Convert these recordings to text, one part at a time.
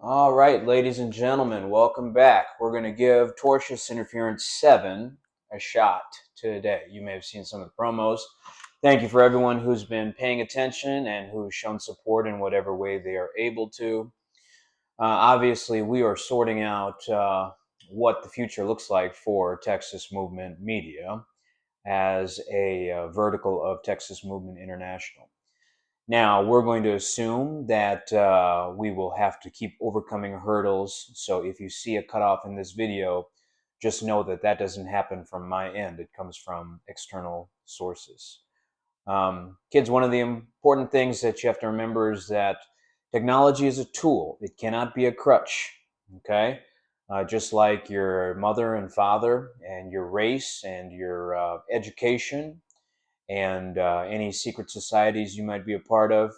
All right, ladies and gentlemen, welcome back. We're going to give Tortious Interference 7 a shot today. You may have seen some of the promos. Thank you for everyone who's been paying attention and who's shown support in whatever way they are able to. Obviously, we are sorting out what the future looks like for Texas Movement Media as a vertical of Texas Movement International. Now, we're going to assume that we will have to keep overcoming hurdles. So if you see a cutoff in this video, just know that that doesn't happen from my end. It comes from external sources. Kids, one of the important things that you have to remember is that technology is a tool. It cannot be a crutch, okay? Just like your mother and father and your race and your education and any secret societies you might be a part of.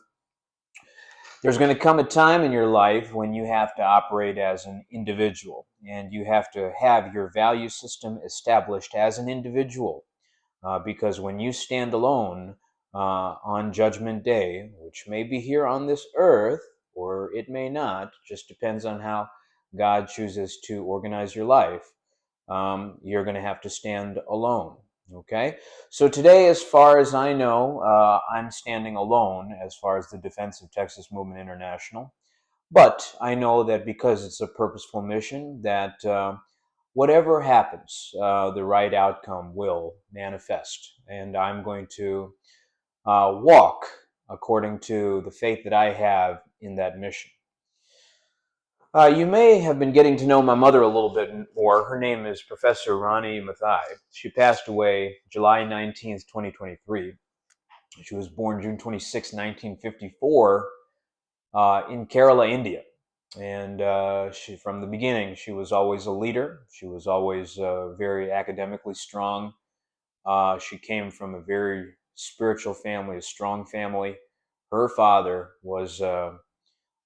There's going to come a time in your life when you have to operate as an individual and you have to have your value system established as an individual. Because when you stand alone on Judgment Day, which may be here on this earth or it may not, just depends on how God chooses to organize your life, you're going to have to stand alone. Okay, so today, as far as I know, I'm standing alone as far as the defense of Texas Movement International. But I know that because it's a purposeful mission, that whatever happens, the right outcome will manifest. And I'm going to walk according to the faith that I have in that mission. You may have been getting to know my mother a little bit more. Her name is Professor Ronnie Mathai. She passed away July 19th, 2023. She was born June 26, 1954, in Kerala, India. And from the beginning, she was always a leader. She was always very academically strong. She came from a very spiritual family, a strong family. Her father was a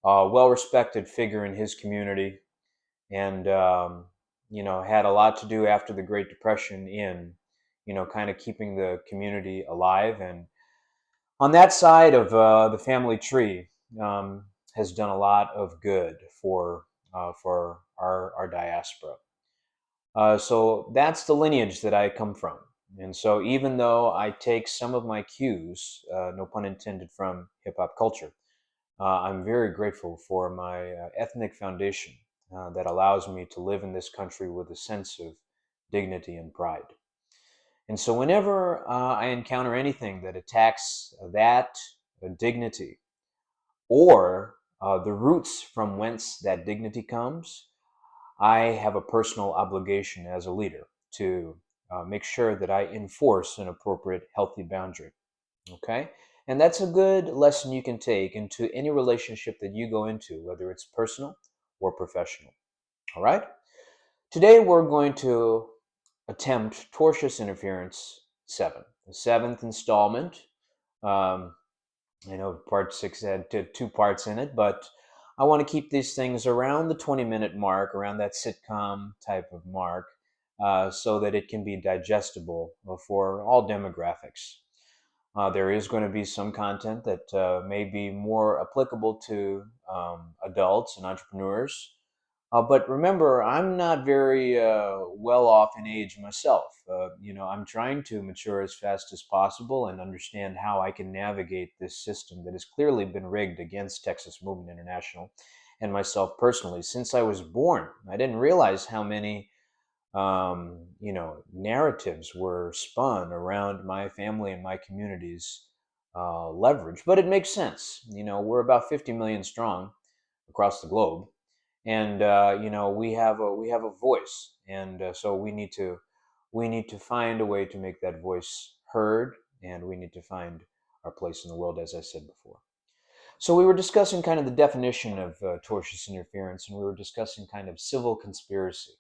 well-respected figure in his community, and had a lot to do after the Great Depression in kind of keeping the community alive. And on that side of the family tree, has done a lot of good for our diaspora. So that's the lineage that I come from. And so even though I take some of my cues, no pun intended, from hip hop culture, I'm very grateful for my ethnic foundation that allows me to live in this country with a sense of dignity and pride. And so whenever I encounter anything that attacks that dignity or the roots from whence that dignity comes, I have a personal obligation as a leader to make sure that I enforce an appropriate, healthy boundary. Okay? And that's a good lesson you can take into any relationship that you go into, whether it's personal or professional. All right? Today we're going to attempt Tortious Interference 7, the seventh installment. Um, I know part 6 had two parts in it, but I want to keep these things around the 20-minute mark, around that sitcom type of mark, so that it can be digestible for all demographics. There is going to be some content that may be more applicable to adults and entrepreneurs. But remember, I'm not very well off in age myself. I'm trying to mature as fast as possible and understand how I can navigate this system that has clearly been rigged against Texas Movement International and myself personally since I was born. I didn't realize how many narratives were spun around my family and my community's leverage. But it makes sense. We're about 50 million strong across the globe, and we have a voice, and so we need to find a way to make that voice heard, and we need to find our place in the world, as I said before. So we were discussing kind of the definition of tortious interference, and we were discussing kind of civil conspiracy.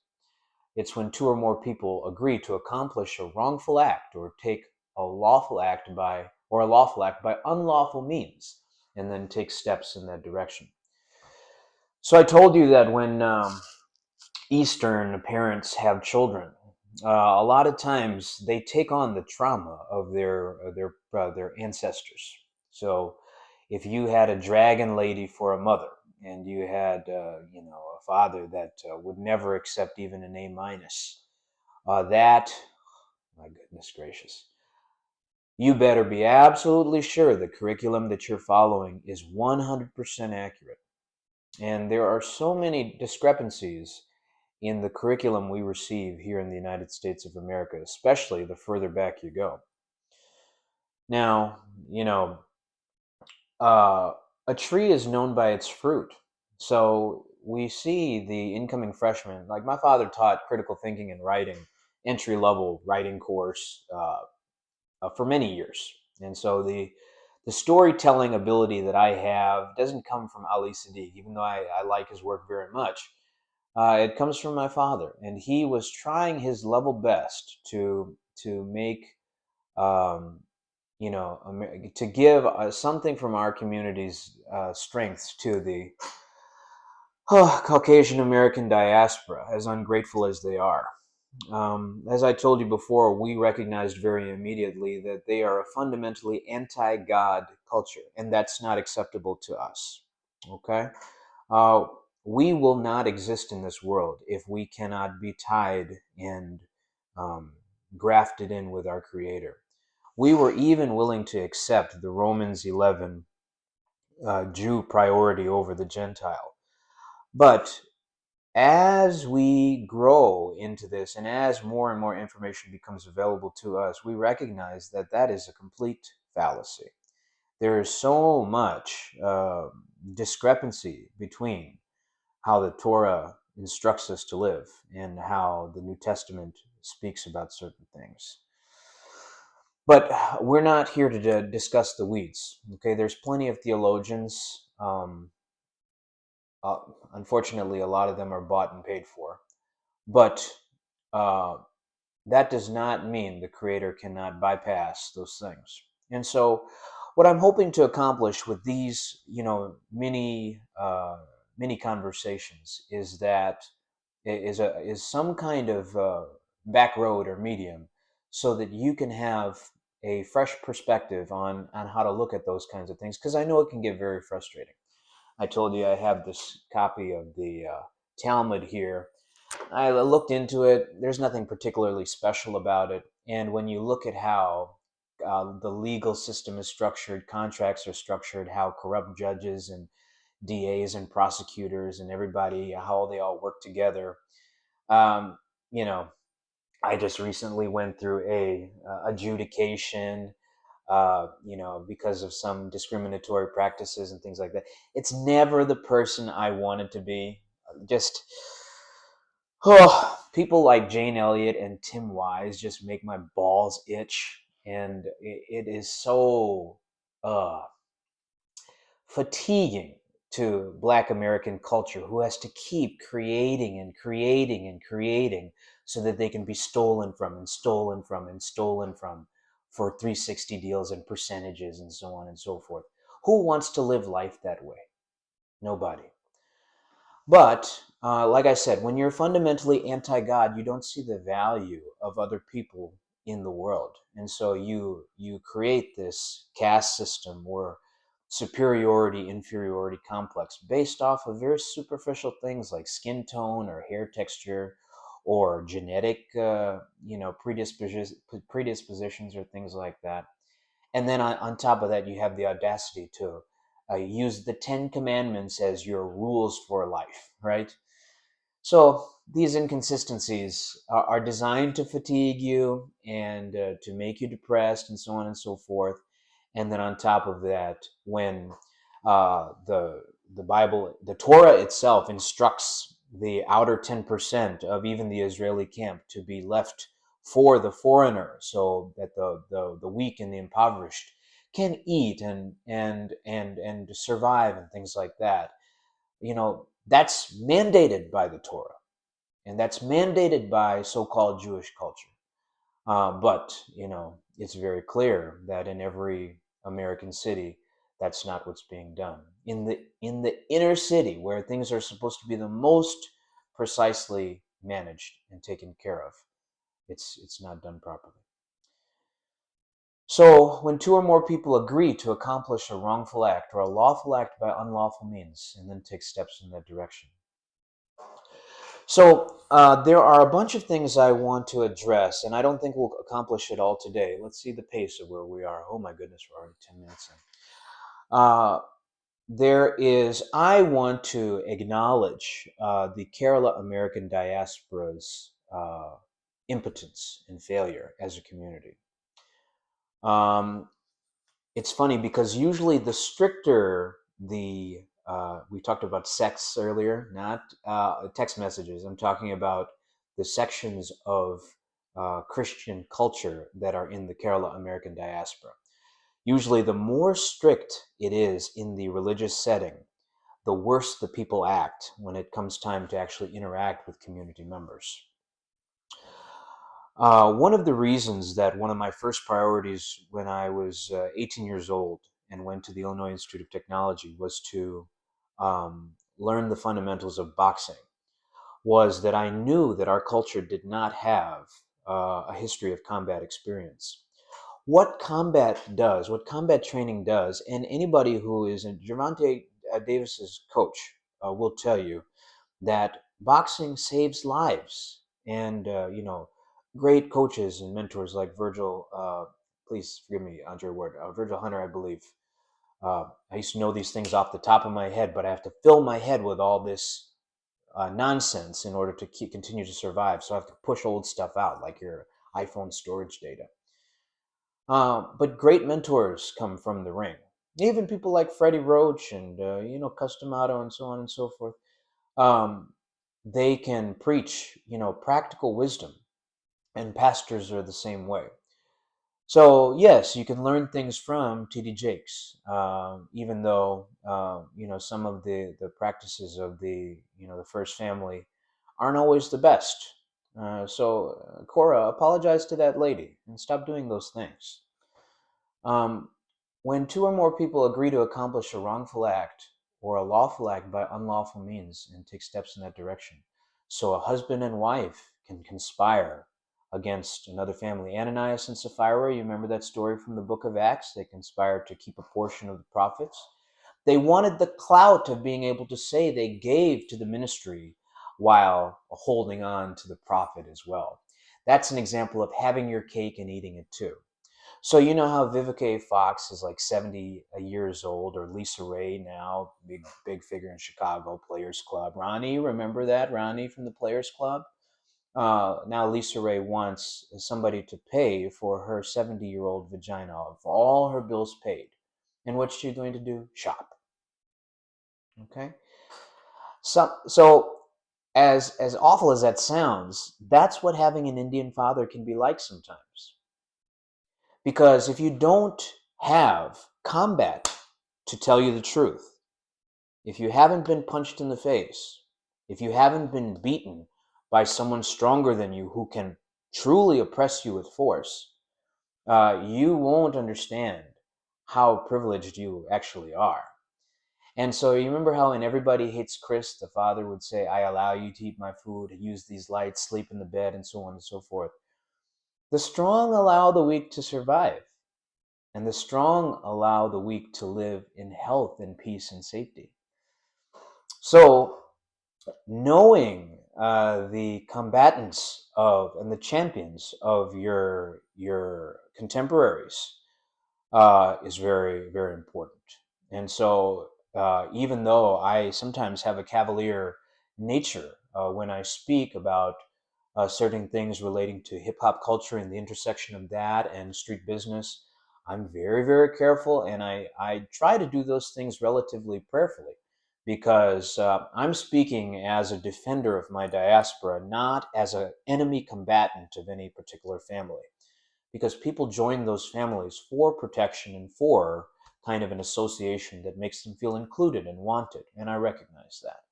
It's when two or more people agree to accomplish a wrongful act or take a lawful act by unlawful means, and then take steps in that direction. So I told you that when Eastern parents have children, a lot of times they take on the trauma of their ancestors. So if you had a dragon lady for a mother, and you had a father that would never accept even an A minus, that, my goodness gracious, you better be absolutely sure the curriculum that you're following is 100% accurate. And there are so many discrepancies in the curriculum we receive here in the United States of America, especially the further back you go. Now, uh, a tree is known by its fruit. So we see the incoming freshmen, like my father taught critical thinking and writing, entry level writing course for many years. And so the storytelling ability that I have doesn't come from Ali Sadiq, even though I like his work very much. It comes from my father, and he was trying his level best to make um, to give something from our community's strength to the Caucasian American diaspora, as ungrateful as they are. As I told you before, we recognized very immediately that they are a fundamentally anti-God culture, and that's not acceptable to us. Okay? Uh, we will not exist in this world if we cannot be tied and um, grafted in with our Creator. We were even willing to accept the Romans 11 Jew priority over the Gentile. But as we grow into this and as more and more information becomes available to us, we recognize that that is a complete fallacy. There is so much discrepancy between how the Torah instructs us to live and how the New Testament speaks about certain things. But we're not here to discuss the weeds. Okay, there's plenty of theologians. Uh, Unfortunately, a lot of them are bought and paid for. But uh, that does not mean the Creator cannot bypass those things. And so, what I'm hoping to accomplish with these, mini conversations is that is some kind of back road or medium, so that you can have a fresh perspective on how to look at those kinds of things. Because I know it can get very frustrating. I told you I have this copy of the Talmud here. I looked into it. There's nothing particularly special about it. And when you look at how the legal system is structured, contracts are structured, how corrupt judges and DAs and prosecutors and everybody, how they all work together. Um, you know, I just recently went through a adjudication, because of some discriminatory practices and things like that. It's never the person I wanted to be. Just people like Jane Elliott and Tim Wise just make my balls itch, and it is so uh, fatiguing to Black American culture, who has to keep creating and creating and creating so that they can be stolen from and stolen from and stolen from for 360 deals and percentages and so on and so forth. Who wants to live life that way? Nobody. But like I said, when you're fundamentally anti-God, you don't see the value of other people in the world, and so you create this caste system or superiority inferiority complex based off of very superficial things like skin tone or hair texture or genetic predispositions or things like that. And then on top of that, you have the audacity to use the Ten Commandments as your rules for life, right? So these inconsistencies are designed to fatigue you and to make you depressed and so on and so forth. And then on top of that, when the Bible, the Torah itself instructs the outer 10% of even the Israeli camp to be left for the foreigner, so that the weak and the impoverished can eat and survive and things like that. That's mandated by the Torah, and that's mandated by so-called Jewish culture. But it's very clear that in every American city, that's not what's being done. In the inner city, where things are supposed to be the most precisely managed and taken care of, it's not done properly. So, when two or more people agree to accomplish a wrongful act or a lawful act by unlawful means, and then take steps in that direction. So, there are a bunch of things I want to address, and I don't think we'll accomplish it all today. Let's see the pace of where we are. Oh my goodness, we're already 10 minutes in. I want to acknowledge the Kerala American diaspora's impotence and failure as a community. It's funny because usually the stricter we talked about sex earlier, not text messages. I'm talking about the sections of Christian culture that are in the Kerala American diaspora. Usually, the more strict it is in the religious setting, the worse the people act when it comes time to actually interact with community members. One of the reasons that one of my first priorities when I was 18 years old and went to the Illinois Institute of Technology was to learn the fundamentals of boxing, was that I knew that our culture did not have a history of combat experience. What combat training does, and anybody who is in Gervonta Davis's coach will tell you that boxing saves lives. And, great coaches and mentors like Virgil, please forgive me, Andre Ward, Virgil Hunter, I believe. I used to know these things off the top of my head, but I have to fill my head with all this nonsense in order to continue to survive. So I have to push old stuff out, like your iPhone storage data. But great mentors come from the ring. Even people like Freddie Roach and, Customato and so on and so forth. Um, they can preach, practical wisdom, and pastors are the same way. So yes, you can learn things from T.D. Jakes, even though some of the practices of the first family aren't always the best. Cora, apologize to that lady and stop doing those things. When two or more people agree to accomplish a wrongful act or a lawful act by unlawful means and take steps in that direction, so a husband and wife can conspire against another family. Ananias and Sapphira, you remember that story from the book of Acts? They conspired to keep a portion of the profits. They wanted the clout of being able to say they gave to the ministry while holding on to the profit as well. That's an example of having your cake and eating it too. So you know how Vivica A. Fox is like 70 years old, or Lisa Ray now, big figure in Chicago, Players Club. Ronnie, remember that? Ronnie from the Players Club? Now Lisa Ray wants somebody to pay for her 70-year-old vagina, for all her bills paid. And what's she going to do? Shop. Okay? So as awful as that sounds, that's what having an Indian father can be like sometimes. Because if you don't have combat to tell you the truth, if you haven't been punched in the face, if you haven't been beaten by someone stronger than you who can truly oppress you with force, you won't understand how privileged you actually are. And so you remember how in Everybody Hates Chris, the father would say, I allow you to eat my food, use these lights, sleep in the bed, and so on and so forth. The strong allow the weak to survive. And the strong allow the weak to live in health and peace and safety. So, knowing the combatants of and the champions of your contemporaries is very, very important. And so, even though I sometimes have a cavalier nature when I speak about certain things relating to hip hop culture and the intersection of that and street business, I'm very, very careful, and I try to do those things relatively prayerfully, because I'm speaking as a defender of my diaspora, not as an enemy combatant of any particular family, because people join those families for protection and for kind of an association that makes them feel included and wanted, and I recognize that.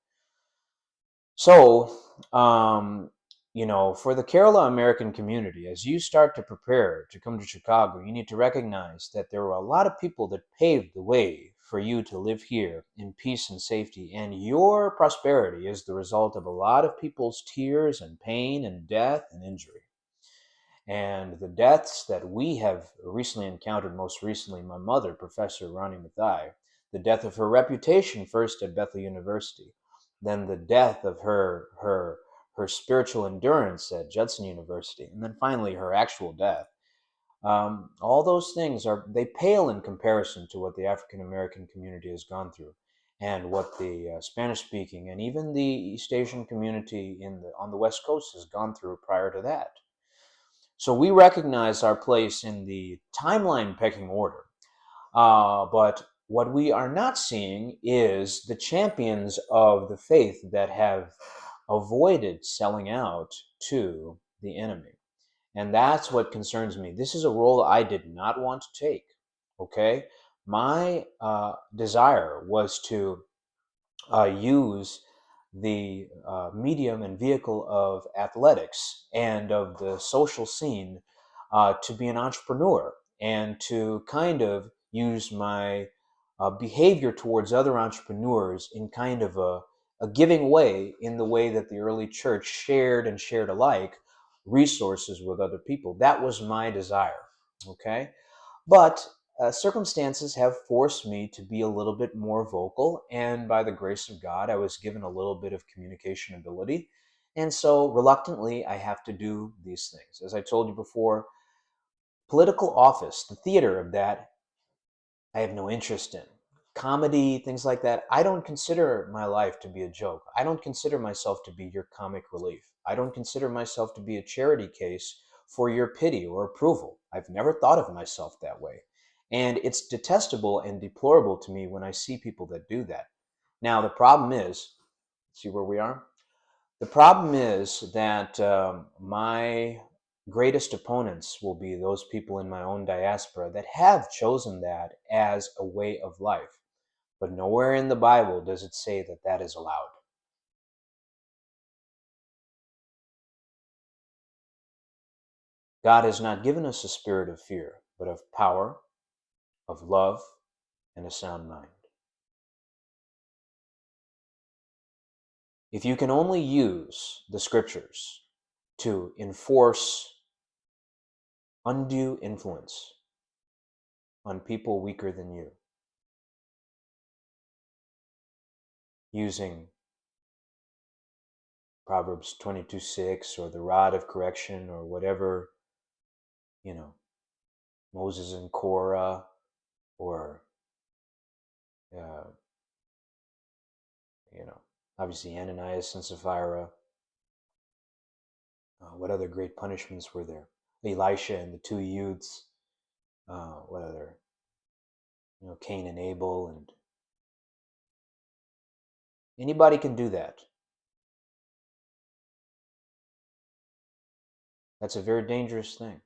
So, for the Kerala American community, as you start to prepare to come to Chicago, you need to recognize that there were a lot of people that paved the way for you to live here in peace and safety, and your prosperity is the result of a lot of people's tears and pain and death and injury. And the deaths that we have recently encountered, most recently my mother, Professor Ronnie Mathai, the death of her reputation first at Bethel University, then the death of her spiritual endurance at Judson University, and then finally her actual death. All those things they pale in comparison to what the African American community has gone through, and what the Spanish speaking and even the East Asian community on the West Coast has gone through prior to that. So we recognize our place in the timeline pecking order. But what we are not seeing is the champions of the faith that have avoided selling out to the enemy. And that's what concerns me. This is a role I did not want to take. Okay? My desire was to use the medium and vehicle of athletics and of the social scene to be an entrepreneur and to kind of use my behavior towards other entrepreneurs in kind of a giving way, in the way that the early church shared and shared alike resources with other people. That was my desire. Okay? But circumstances have forced me to be a little bit more vocal, and by the grace of God, I was given a little bit of communication ability. And so, reluctantly, I have to do these things. As I told you before, political office, the theater of that, I have no interest in. Comedy, things like that, I don't consider my life to be a joke. I don't consider myself to be your comic relief. I don't consider myself to be a charity case for your pity or approval. I've never thought of myself that way. And it's detestable and deplorable to me when I see people that do that. Now, the problem is, see where we are? The problem is that my greatest opponents will be those people in my own diaspora that have chosen that as a way of life. But nowhere in the Bible does it say that that is allowed. God has not given us a spirit of fear, but of power, of love, and a sound mind. If you can only use the scriptures to enforce undue influence on people weaker than you, using Proverbs 22:6 or the rod of correction or whatever, Moses and Korah, or, uh, obviously Ananias and Sapphira. What other great punishments were there? Elisha and the two youths. What other? Cain and Abel, and anybody can do that. That's a very dangerous thing.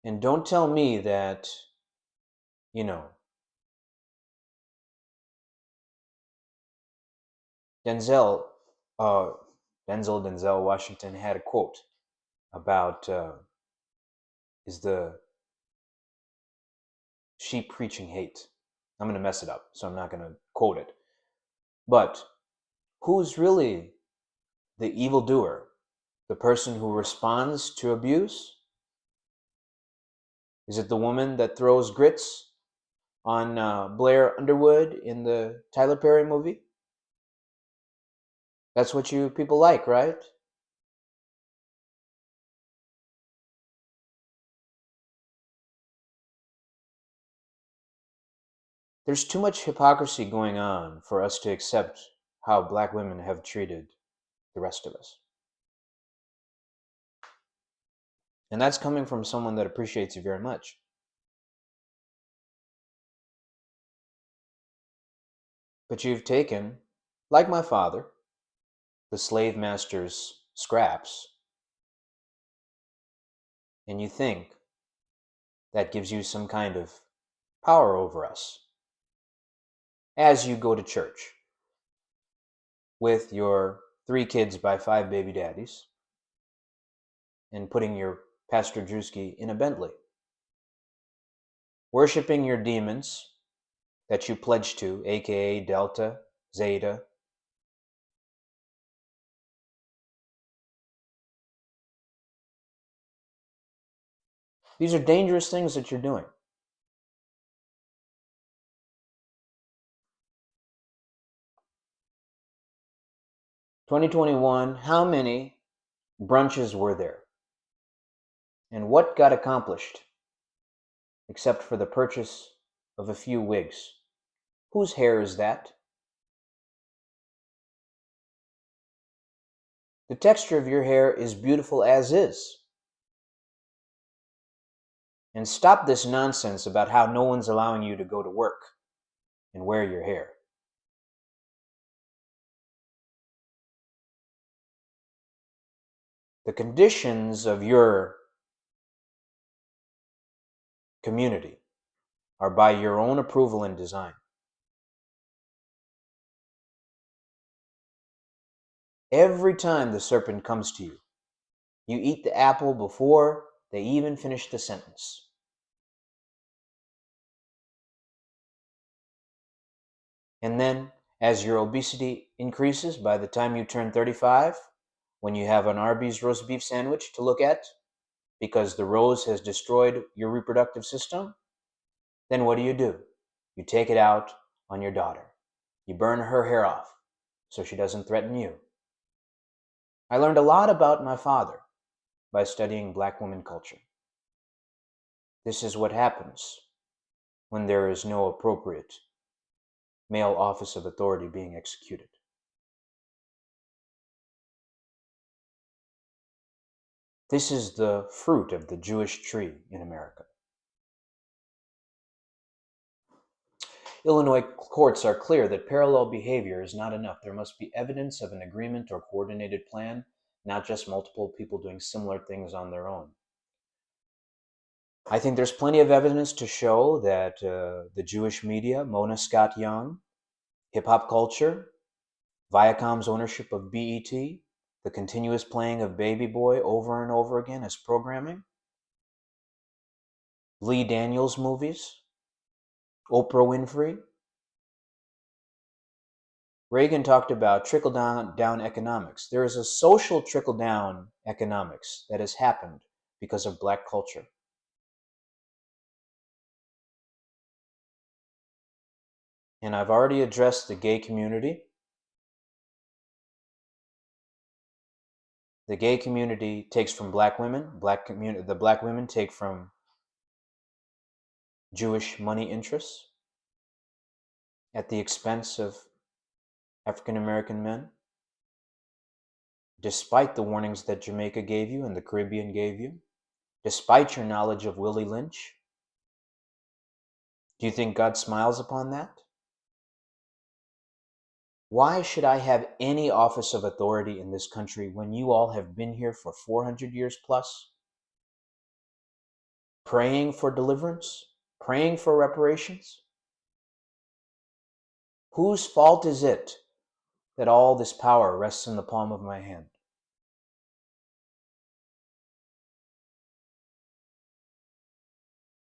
And don't tell me that, Denzel, uh, Denzel Washington had a quote about is the sheep preaching hate. I'm going to mess it up, so I'm not going to quote it. But who's really the evildoer? The person who responds to abuse? Is it the woman that throws grits on Blair Underwood in the Tyler Perry movie? That's what you people like, right? There's too much hypocrisy going on for us to accept how black women have treated the rest of us. And that's coming from someone that appreciates you very much. But you've taken, like my father, the slave master's scraps, and you think that gives you some kind of power over us as you go to church with your 3 kids by 5 baby daddies and putting your Pastor Drewski in a Bentley, worshiping your demons that you pledge to, aka Delta, Zeta, These are dangerous things that you're doing. "2021, how many brunches were there? And what got accomplished except for the purchase of a few wigs? Whose hair is that? The texture of your hair is beautiful as is. And stop this nonsense about how no one's allowing you to go to work and wear your hair. The conditions of your community are by your own approval and design. Every time the serpent comes to you, you eat the apple before they even finish the sentence. And then, as your obesity increases by the time you turn 35, when you have an Arby's roast beef sandwich to look at, because the rose has destroyed your reproductive system, then what do? You take it out on your daughter. You burn her hair off so she doesn't threaten you. I learned a lot about my father by studying black woman culture. This is what happens when there is no appropriate male office of authority being executed. This is the fruit of the Jewish tree in America. Illinois courts are clear that parallel behavior is not enough. There must be evidence of an agreement or coordinated plan, not just multiple people doing similar things on their own. I think there's plenty of evidence to show that the Jewish media, Mona Scott Young, hip-hop culture, Viacom's ownership of BET, the continuous playing of Baby Boy over and over again as programming, Lee Daniels movies, Oprah Winfrey. Reagan talked about trickle-down economics. There is a social trickle-down economics that has happened because of black culture. And I've already addressed the gay community. The gay community takes from black women. The black women take from Jewish money interests at the expense of African American men. Despite the warnings that Jamaica gave you and the Caribbean gave you, despite your knowledge of Willie Lynch, do you think God smiles upon that? Why should I have any office of authority in this country when you all have been here for 400 years plus? Praying for deliverance? Praying for reparations? Whose fault is it that all this power rests in the palm of my hand?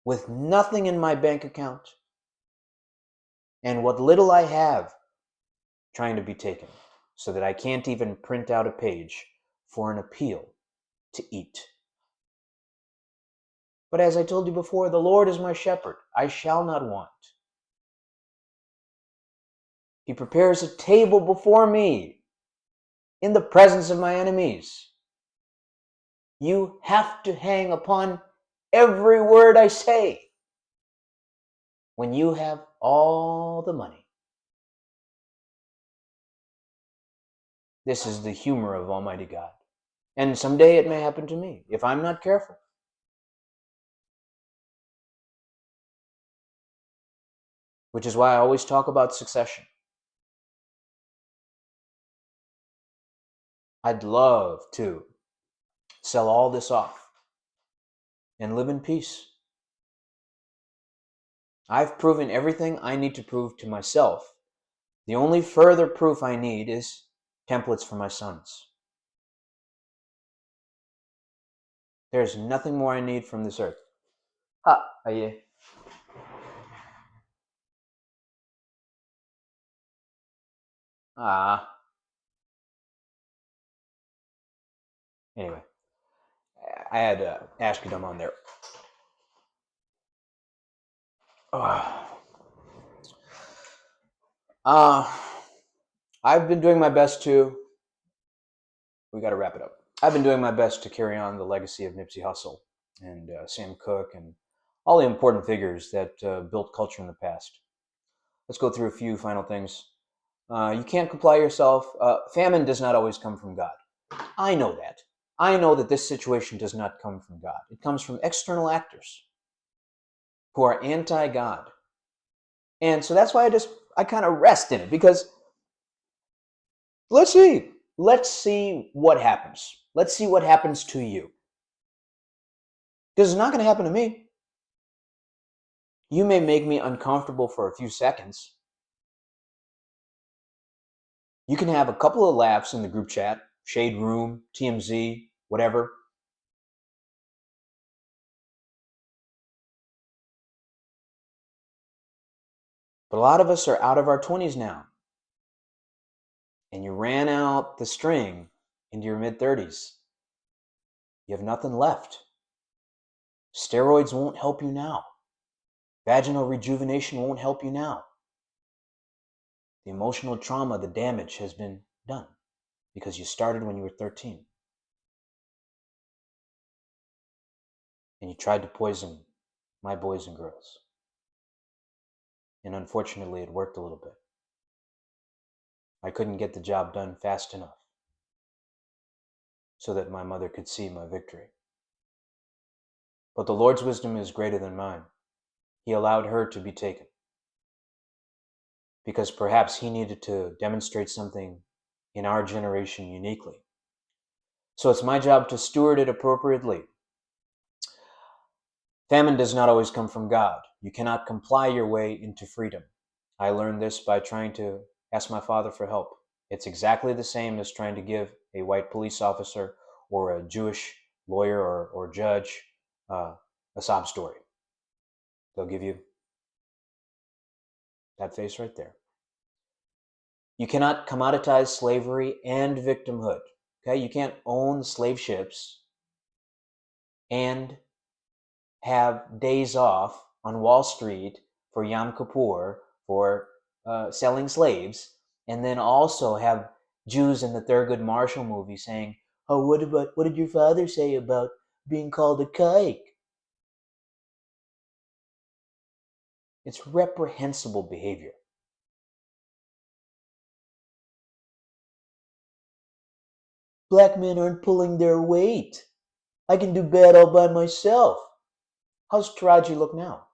With nothing in my bank account and what little I have trying to be taken, so that I can't even print out a page for an appeal to eat. But as I told you before, the Lord is my shepherd. I shall not want. He prepares a table before me in the presence of my enemies. You have to hang upon every word I say when you have all the money. This is the humor of Almighty God. And someday it may happen to me if I'm not careful. Which is why I always talk about succession. I'd love to sell all this off and live in peace. I've proven everything I need to prove to myself. The only further proof I need is templates for my sons. There's nothing more I need from this earth. Ha, aye. Ah. Anyway, I had Ashkedom on there. Uh, I've been doing my best to, we got to wrap it up. I've been doing my best to carry on the legacy of Nipsey Hussle and Sam Cooke and all the important figures that built culture in the past. Let's go through a few final things. You can't comply yourself. Famine does not always come from God. I know that. I know that this situation does not come from God. It comes from external actors who are anti-God. And so that's why I kind of rest in it, because let's see. Let's see what happens. Let's see what happens to you. Because it's not going to happen to me. You may make me uncomfortable for a few seconds. You can have a couple of laughs in the group chat, Shade Room, TMZ, whatever. But a lot of us are out of our 20s now. And you ran out the string into your mid-30s. You have nothing left. Steroids won't help you now. Vaginal rejuvenation won't help you now. The emotional trauma, the damage has been done because you started when you were 13. And you tried to poison my boys and girls. And unfortunately, it worked a little bit. I couldn't get the job done fast enough so that my mother could see my victory. But the Lord's wisdom is greater than mine. He allowed her to be taken because perhaps he needed to demonstrate something in our generation uniquely. So it's my job to steward it appropriately. Famine does not always come from God. You cannot comply your way into freedom. I learned this by trying to ask my father for help. It's exactly the same as trying to give a white police officer or a Jewish lawyer or judge a sob story. They'll give you that face right there. You cannot commoditize slavery and victimhood. Okay, you can't own slave ships and have days off on Wall Street for Yom Kippur for selling slaves, and then also have Jews in the Thurgood Marshall movie saying, "Oh, what did your father say about being called a kike?" It's reprehensible behavior. Black men aren't pulling their weight. I can do bad all by myself. How's Taraji look now?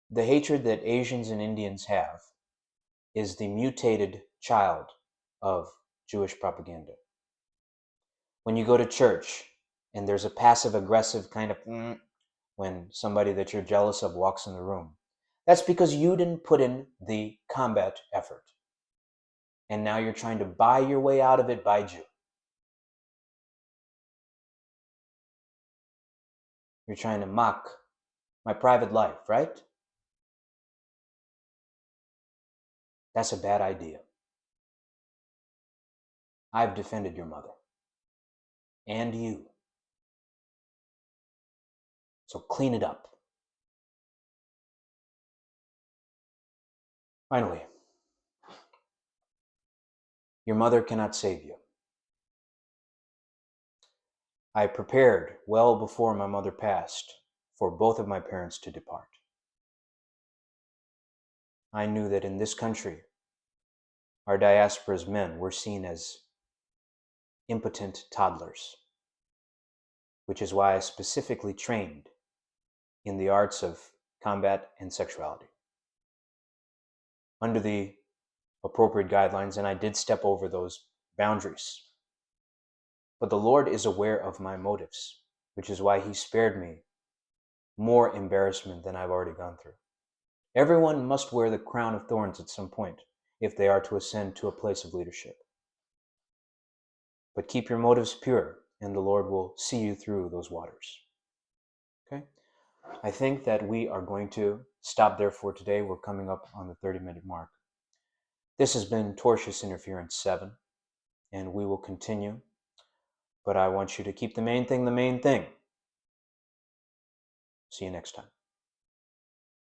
The hatred that Asians and Indians have is the mutated child of Jewish propaganda. When you go to church and there's a passive aggressive kind of when somebody that you're jealous of walks in the room, that's because you didn't put in the combat effort. And now you're trying to buy your way out of it by Jew. You're trying to mock my private life, right? That's a bad idea. I've defended your mother and you. So clean it up. Finally, your mother cannot save you. I prepared well before my mother passed for both of my parents to depart. I knew that in this country, our diaspora's men were seen as impotent toddlers, which is why I specifically trained in the arts of combat and sexuality under the appropriate guidelines, and I did step over those boundaries. But the Lord is aware of my motives, which is why he spared me more embarrassment than I've already gone through. Everyone must wear the crown of thorns at some point if they are to ascend to a place of leadership. But keep your motives pure, and the Lord will see you through those waters. Okay? I think that we are going to stop there for today. We're coming up on the 30-minute mark. This has been Tortious Interference 7, and we will continue But I want you to keep the main thing the main thing. See you next time.